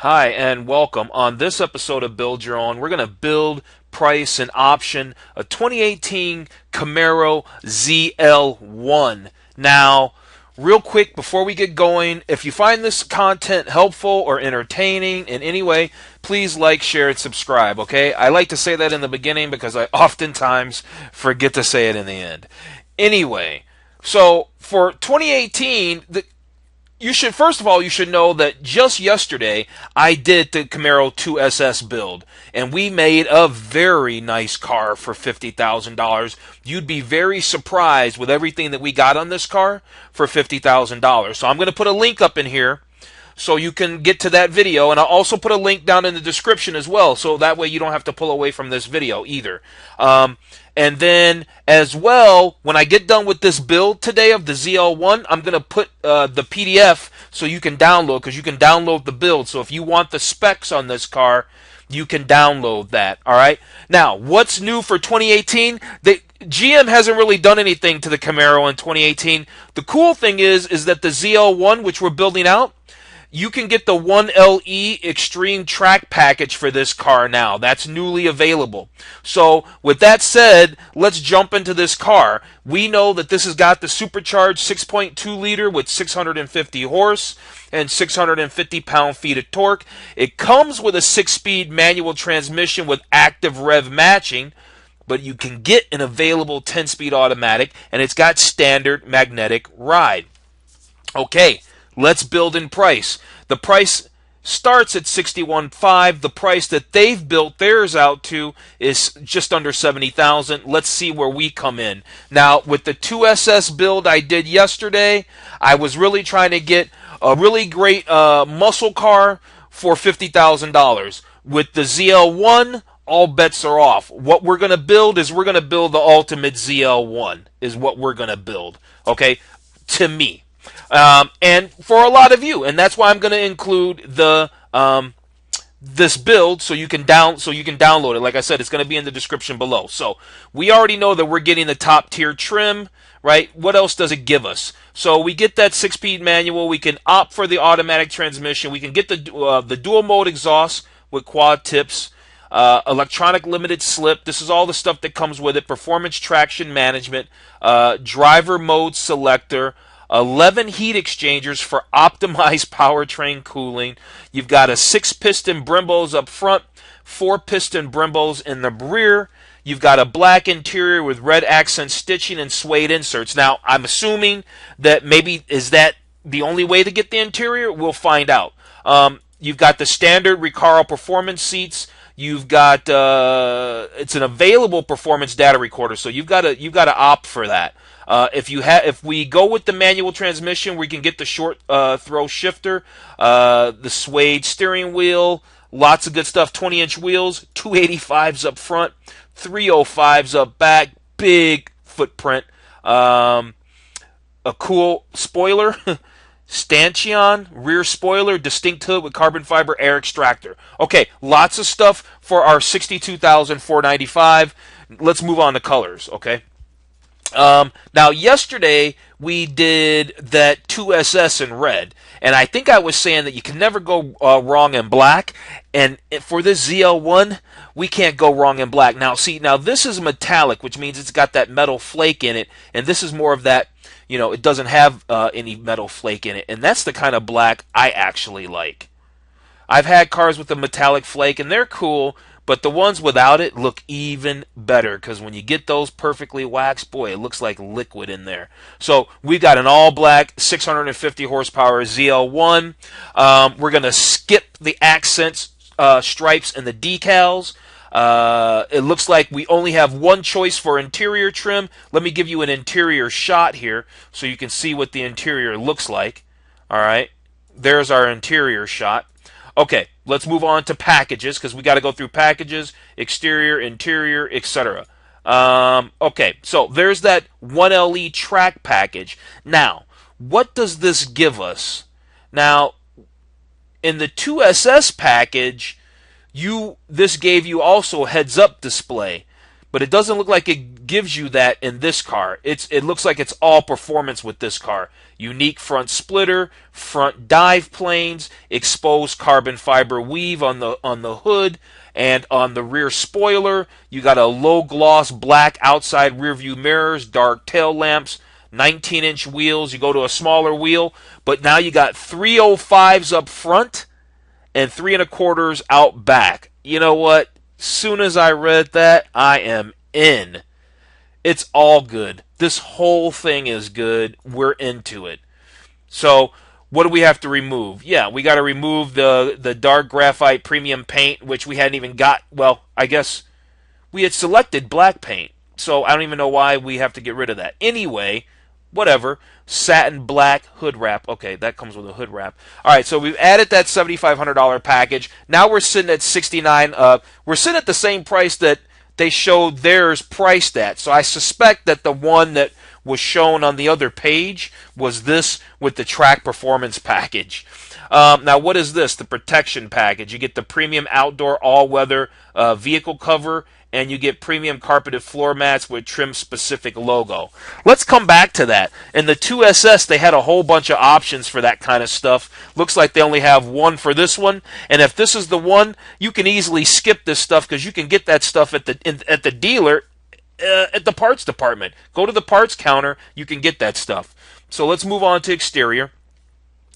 Hi and welcome. On this episode of Build Your Own, we're going to build, price, and option a 2018 Camaro ZL1. Now, real quick before we get going, if you find this content helpful or entertaining in any way, please like, share, and subscribe, okay? I like to say that in the beginning because I oftentimes forget to say it in the end. Anyway, so for 2018, you should know that just yesterday I did the Camaro 2SS build, and we made a very nice car for $50,000. You'd be very surprised with everything that we got on this car for $50,000. So I'm going to put a link up in here so you can get to that video, and I'll also put a link down in the description as well, so that way you don't have to pull away from this video either. And then, as well, when I get done with this build today of the ZL1, I'm going to put the PDF so you can download, because you can download the build. So if you want the specs on this car, you can download that, all right? Now, what's new for 2018? GM hasn't really done anything to the Camaro in 2018. The cool thing is that the ZL1, which we're building out, you can get the 1LE Extreme Track package for this car now. That's newly available. So, with that said, let's jump into this car. We know that this has got the supercharged 6.2 liter with 650 horse and 650 pound-feet of torque. It comes with a 6-speed manual transmission with active rev matching, but you can get an available 10-speed automatic, and it's got standard magnetic ride. Okay. Let's build in price. The price starts at $61,500. The price that they've built theirs out to is just under $70,000. Let's see where we come in. Now, with the 2SS build I did yesterday, I was really trying to get a really great muscle car for $50,000. With the ZL1, all bets are off. What we're going to build is we're going to build the ultimate ZL1 is what we're going to build. Okay? To me. And for a lot of you, and that's why I'm going to include the this build so you can download it. Like I said, it's going to be in the description below. So we already know that we're getting the top tier trim, right? What else does it give us? So we get that 6-speed manual. We can opt for the automatic transmission. We can get the dual mode exhaust with quad tips. Electronic limited slip. This is all the stuff that comes with it. Performance traction management. Driver mode selector. 11 heat exchangers for optimized powertrain cooling. You've got a 6-piston Brembos up front, 4-piston Brembos in the rear. You've got a black interior with red accent stitching and suede inserts. Now, I'm assuming that maybe is that the only way to get the interior? We'll find out. You've got the standard Recaro performance seats. You've got it's an available performance data recorder, so you've got to opt for that. If we go with the manual transmission, we can get the short throw shifter, the suede steering wheel, lots of good stuff. 20-inch wheels, 285s up front, 305s up back, big footprint, a cool spoiler. Stanchion, rear spoiler, distinct hood with carbon fiber air extractor. Okay, lots of stuff for our $62,495. Let's move on to colors, okay? Now, yesterday we did that 2SS in red, and I think I was saying that you can never go wrong in black, and for this ZL1, we can't go wrong in black. Now, see, this is metallic, which means it's got that metal flake in it, and this is more of that, it doesn't have any metal flake in it, and that's the kind of black I actually like. I've had cars with a metallic flake, and they're cool, but the ones without it look even better, because when you get those perfectly waxed, boy, it looks like liquid in there. So we've got an all-black 650 horsepower ZL1. We're going to skip the accents, stripes, and the decals. It looks like we only have one choice for interior trim. Let me give you an interior shot here so you can see what the interior looks like. All right, there's our interior shot. Okay, let's move on to packages, because we got to go through packages, exterior, interior, etc. Okay, so there's that 1LE track package. Now, what does this give us? Now, in the 2SS package, this gave you also heads-up display, but it doesn't look like it gives you that in this car. It looks like it's all performance with this car. unique front splitter, front dive planes, exposed carbon fiber weave on the hood and on the rear spoiler. You got a low gloss black outside rear view mirrors, dark tail lamps, 19-inch wheels. You go to a smaller wheel, but now you got 305s up front and 3 1/4s out back. You know what? Soon as I read that, I am in. It's all good. This whole thing is good. We're into it. So, what do we have to remove? Yeah, we got to remove the dark graphite premium paint, which we hadn't even got. Well, I guess we had selected black paint, so I don't even know why we have to get rid of that. Anyway, whatever. Satin black hood wrap. Okay, that comes with a hood wrap. All right, so we've added that $7,500 package. Now we're sitting at $69. We're sitting at the same price that they showed theirs priced at. So I suspect that the one that was shown on the other page was this with the track performance package. Now, what is this? The protection package. You get the premium outdoor all-weather vehicle cover, and you get premium carpeted floor mats with trim-specific logo. Let's come back to that. In the 2SS, they had a whole bunch of options for that kind of stuff. Looks like they only have one for this one. And if this is the one, you can easily skip this stuff because you can get that stuff at the dealer at the parts department. Go to the parts counter, you can get that stuff. So let's move on to exterior.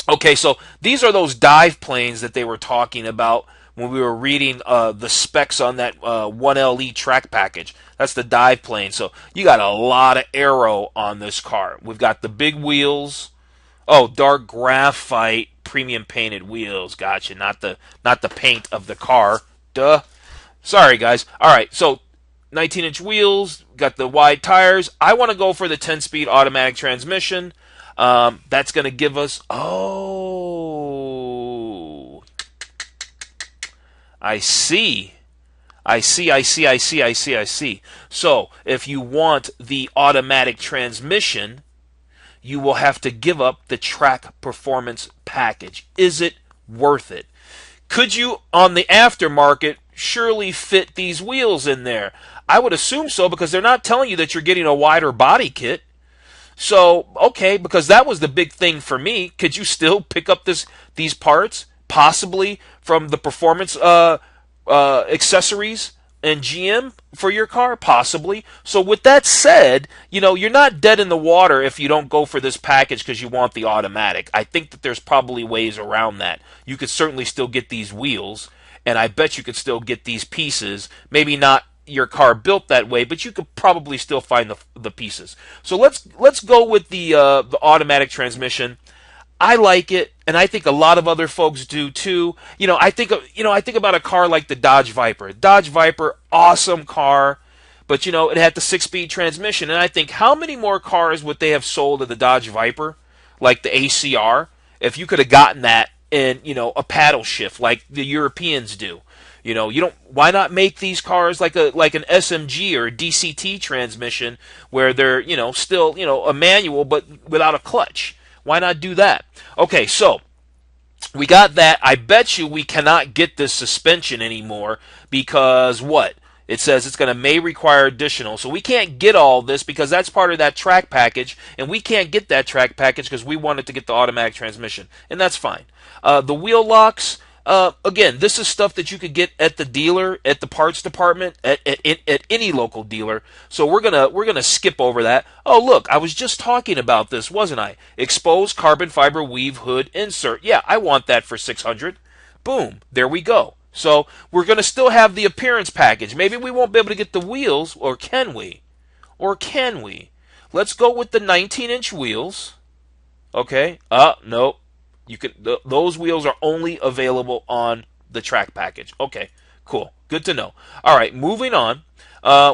Okay, so these are those dive planes that they were talking about when we were reading the specs on that 1LE track package. That's the dive plane. So you got a lot of aero on this car. We've got the big wheels. Oh, dark graphite premium painted wheels. Gotcha. Not the paint of the car. Duh. Sorry, guys. All right, so 19-inch wheels. Got the wide tires. I want to go for the 10-speed automatic transmission. That's going to give us... Oh... I see. So, if you want the automatic transmission, you will have to give up the track performance package. Is it worth it? Could you, on the aftermarket, surely fit these wheels in there? I would assume so, because they're not telling you that you're getting a wider body kit. So, okay, because that was the big thing for me. Could you still pick up these parts, possibly from the performance accessories and GM for your car? Possibly. So with that said, you're not dead in the water if you don't go for this package because you want the automatic. I think that there's probably ways around that. You could certainly still get these wheels, and I bet you could still get these pieces. Maybe not your car built that way, but you could probably still find the pieces. So let's go with the automatic transmission. I like it, and I think a lot of other folks do too. I think about a car like the Dodge Viper. Dodge Viper, awesome car, but it had the 6-speed transmission, and I think how many more cars would they have sold of the Dodge Viper, like the ACR, if you could have gotten that in a paddle shift like the Europeans do. Why not make these cars like an SMG or a DCT transmission where they're still a manual but without a clutch? Why not do that? Okay, so we got that. I bet you we cannot get this suspension anymore because what? It says it's going to may require additional. So we can't get all this because that's part of that track package, and we can't get that track package because we wanted to get the automatic transmission, and that's fine. The wheel locks, again, this is stuff that you could get at the dealer, at the parts department, at any local dealer. So we're gonna skip over that. Oh, look, I was just talking about this, wasn't I? Exposed carbon fiber weave hood insert. Yeah, I want that for $600. Boom, there we go. So we're gonna still have the appearance package. Maybe we won't be able to get the wheels, or can we? Let's go with the 19-inch wheels. Okay. No. You can. Those wheels are only available on the track package. Okay, cool. Good to know. All right, moving on.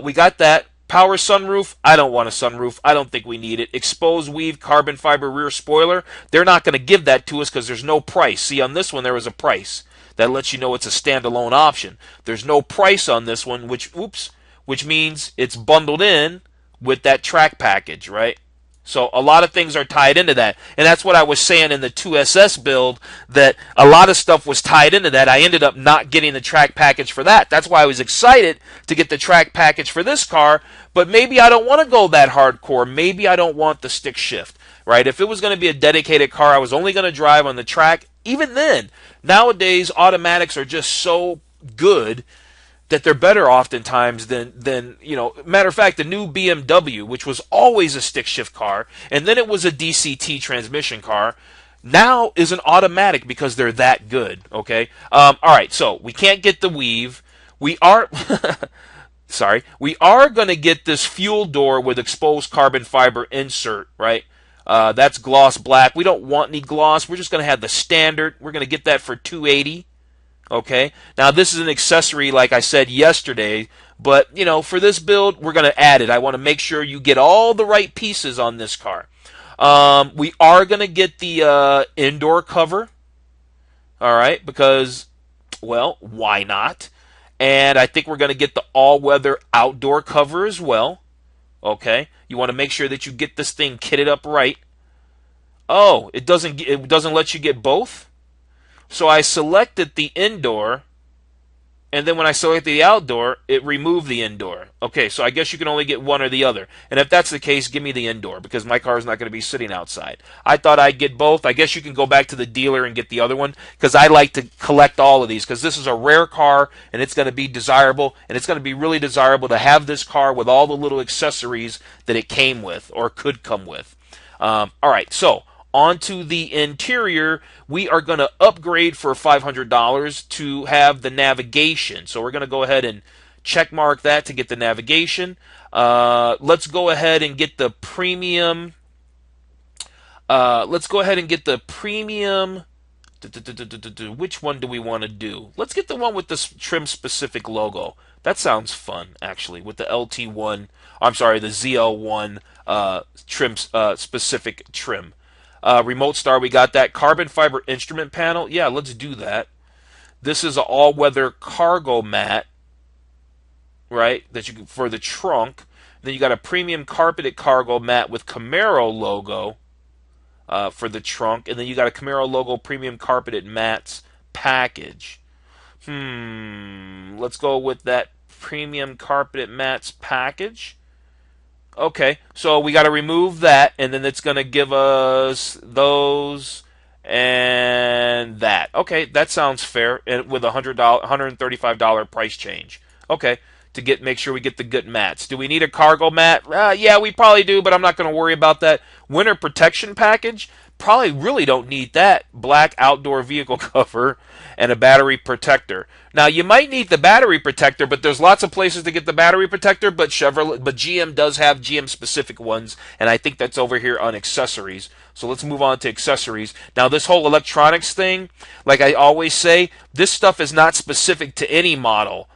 We got that. Power sunroof. I don't want a sunroof. I don't think we need it. Exposed weave carbon fiber rear spoiler. They're not going to give that to us because there's no price. See, on this one there was a price. That lets you know it's a standalone option. There's no price on this one, which means it's bundled in with that track package, right? So a lot of things are tied into that. And that's what I was saying in the 2SS build, that a lot of stuff was tied into that. I ended up not getting the track package for that. That's why I was excited to get the track package for this car, but maybe I don't want to go that hardcore. Maybe I don't want the stick shift. right? If it was going to be a dedicated car, I was only going to drive on the track. Even then, nowadays automatics are just so good that they're better oftentimes than matter of fact, the new BMW, which was always a stick shift car, and then it was a DCT transmission car, now is an automatic because they're that good. Okay. All right. So we can't get the weave. We are sorry. We are going to get this fuel door with exposed carbon fiber insert, right? That's gloss black. We don't want any gloss. We're just going to have the standard. We're going to get that for $280. Okay, now this is an accessory like I said yesterday, but for this build we're going to add it. I want to make sure you get all the right pieces on this car. We are going to get the indoor cover, all right, because, well, why not? And I think we're going to get the all-weather outdoor cover as well. Okay, you want to make sure that you get this thing kitted up right. Oh, it doesn't let you get both? So I selected the indoor, and then when I selected the outdoor, it removed the indoor. Okay, so I guess you can only get one or the other. And if that's the case, give me the indoor, because my car is not going to be sitting outside. I thought I'd get both. I guess you can go back to the dealer and get the other one, because I like to collect all of these, because this is a rare car, and it's going to be desirable, and it's going to be really desirable to have this car with all the little accessories that it came with, or could come with. All right, so onto the interior, we are going to upgrade for $500 to have the navigation. So we're going to go ahead and check mark that to get the navigation. Let's go ahead and get the premium. Which one do we want to do? Let's get the one with the trim specific logo. That sounds fun, actually, with the LT1. I'm sorry, the ZL1 trim specific trim. Remote start, we got that. Carbon fiber instrument panel, yeah, let's do that. This is an all-weather cargo mat, right? That you can, for the trunk. Then you got a premium carpeted cargo mat with Camaro logo for the trunk, and then you got a Camaro logo premium carpeted mats package. Let's go with that premium carpeted mats package. Okay, so we got to remove that, and then it's going to give us those and that. Okay, that sounds fair, and with a $135 price change. Okay, to make sure we get the good mats. Do we need a cargo mat? Yeah, we probably do, but I'm not going to worry about that. Winter protection package? Probably really don't need that. Black outdoor vehicle cover and a battery protector. Now, you might need the battery protector, but there's lots of places to get the battery protector, but GM does have GM-specific ones, and I think that's over here on accessories. So let's move on to accessories. Now, this whole electronics thing, like I always say, this stuff is not specific to any model.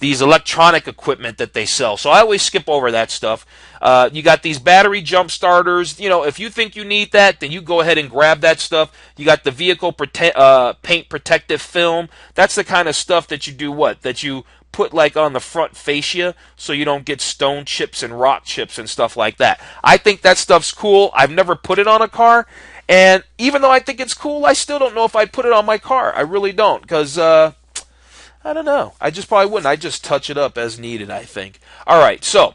These electronic equipment that they sell. So I always skip over that stuff. You got these battery jump starters. If you think you need that, then you go ahead and grab that stuff. You got the vehicle paint protective film. That's the kind of stuff that you do that you put like on the front fascia so you don't get stone chips and rock chips and stuff like that. I think that stuff's cool. I've never put it on a car. And even though I think it's cool, I still don't know if I'd put it on my car. I really don't, because I don't know. I just probably wouldn't. I'd just touch it up as needed, I think. All right, so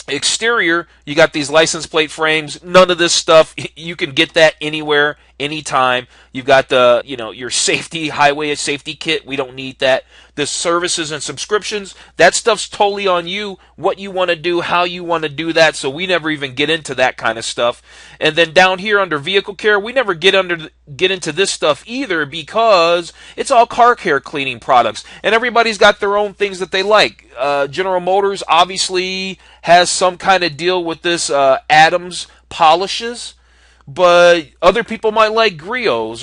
exterior, you got these license plate frames. None of this stuff, you can get that anywhere, anytime. You've got the, your safety, highway safety kit. We don't need that. The services and subscriptions, that stuff's totally on you, what you want to do, how you want to do that, so we never even get into that kind of stuff. And then down here under vehicle care, we never get into this stuff either, because it's all car care cleaning products, and everybody's got their own things that they like. General Motors obviously has some kind of deal with this Adams polishes, but other people might like Griots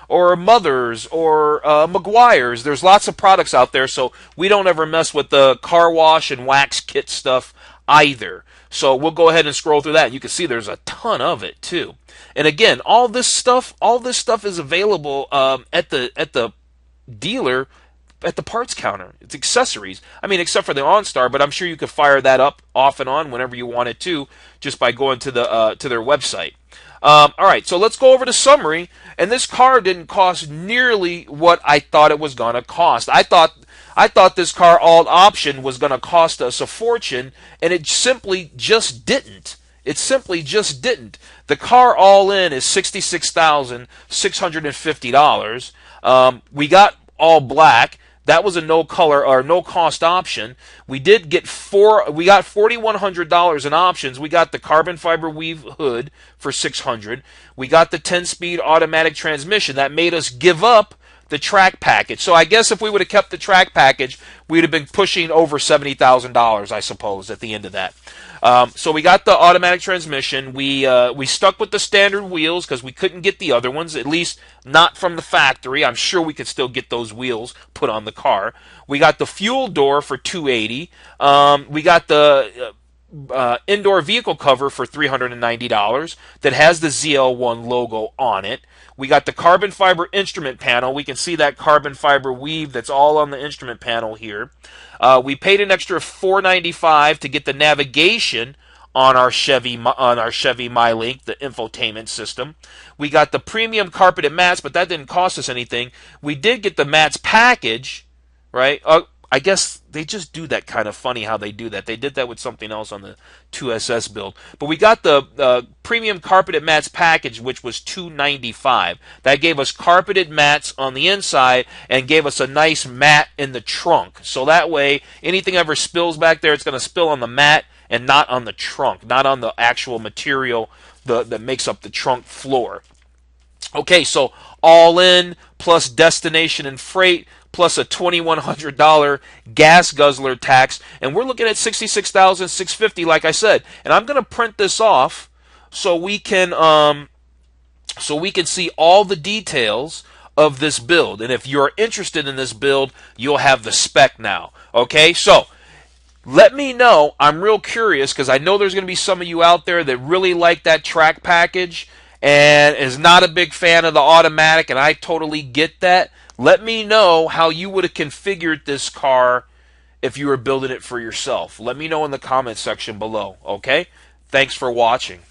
or Mothers or Maguires. There's lots of products out there, so we don't ever mess with the car wash and wax kit stuff either. So we'll go ahead and scroll through that. You can see there's a ton of it too. And again, all this stuff is available at the dealer, at the parts counter. It's accessories. I mean, except for the OnStar, but I'm sure you could fire that up off and on whenever you wanted to, just by going to their website. All right, so let's go over the summary. And this car didn't cost nearly what I thought it was going to cost. I thought this car all option was going to cost us a fortune, and it simply just didn't. It simply just didn't. The car all in is $66,650. We got all black. That was a no color or no cost option. We did get we got $4,100 in options. We got the carbon fiber weave hood for $600. We got the 10-speed automatic transmission. That made us give up the track package. So I guess if we would have kept the track package, we'd have been pushing over $70,000, I suppose, at the end of that. So we got the automatic transmission. We stuck with the standard wheels because we couldn't get the other ones, at least not from the factory. I'm sure we could still get those wheels put on the car. We got the fuel door for $280. We got the indoor vehicle cover for $390 that has the ZL1 logo on it. We got the carbon fiber instrument panel. We can see that carbon fiber weave that's all on the instrument panel here. We paid an extra $495 to get the navigation on our Chevy MyLink, the infotainment system. We got the premium carpeted mats, but that didn't cost us anything. We did get the mats package, right? I guess they just do that kind of funny how they do that. They did that with something else on the 2SS build. But we got the premium carpeted mats package, which was $295. That gave us carpeted mats on the inside and gave us a nice mat in the trunk. So that way, anything ever spills back there, it's going to spill on the mat and not on the trunk, not on the actual material that makes up the trunk floor. Okay, so all in, plus destination and freight, plus a $2,100 gas guzzler tax, and we're looking at $66,650, like I said. And I'm going to print this off so we can see all the details of this build. And if you're interested in this build, you'll have the spec now. Okay, so let me know. I'm real curious because I know there's going to be some of you out there that really like that track package and is not a big fan of the automatic, and I totally get that. Let me know how you would have configured this car if you were building it for yourself. Let me know in the comment section below, okay? Thanks for watching.